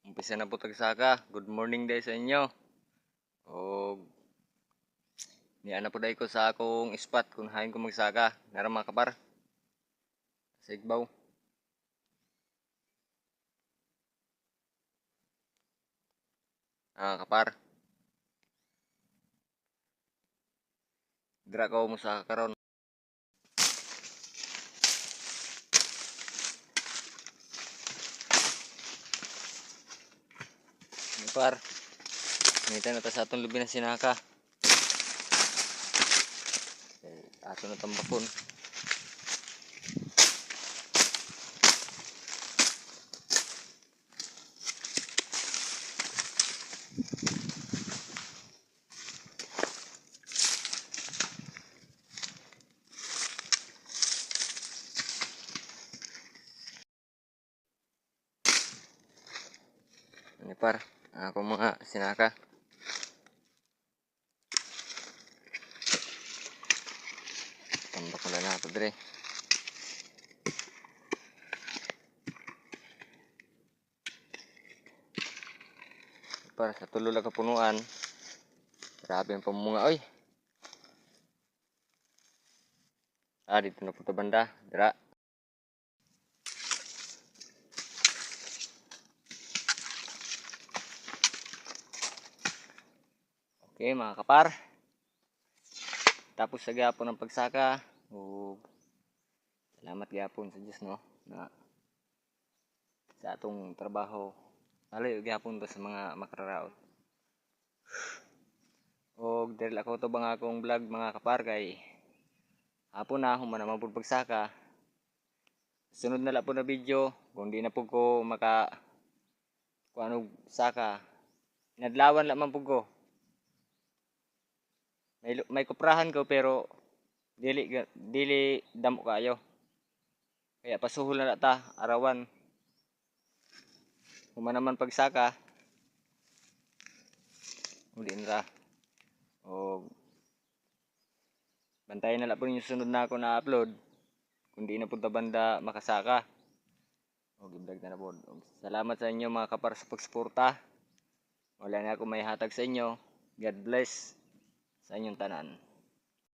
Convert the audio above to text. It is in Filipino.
Umpisa na po tagsaka. Good morning day sa inyo. O niya na po day ko sa akong spot kung hain ko magsaka. Nara mga kapar. Sa Igbaw. Kapar. Dira ko mo sa karon. Kapar. Nita na ta sa atong lubi na sinaka. Ato na tambakon. Ini par, ako mga sinaka. Tambak ko na nato dire. Para sa tulo lang kapunuan. Grabe ang pamunga oy. Dito na po ito banda. Dira. Okay mga kapar. Tapos sa gapon ng pagsaka. Salamat gapon sa Diyos no. Na sa atong trabaho. Malayo gapon to sa mga makararaot. Dahil ako to bang akong vlog mga kapar kay hapon na human na mapud pagsaka. Sunod na lang po na video kung di na po ko kung ano saka. Nadlawan lang man po ko. May kuprahan ko pero dili damo kayo. Kaya pasuhol na ta arawan. Human naman pagsaka. Uli na. Bantayan na lang po yung sunod na ako na upload. Kung di na punta banda makasaka. Gibrag na po. Salamat sa inyo mga kapar sa pagsuporta. Wala na ako may hatag sa inyo. God bless sa inyong tanan.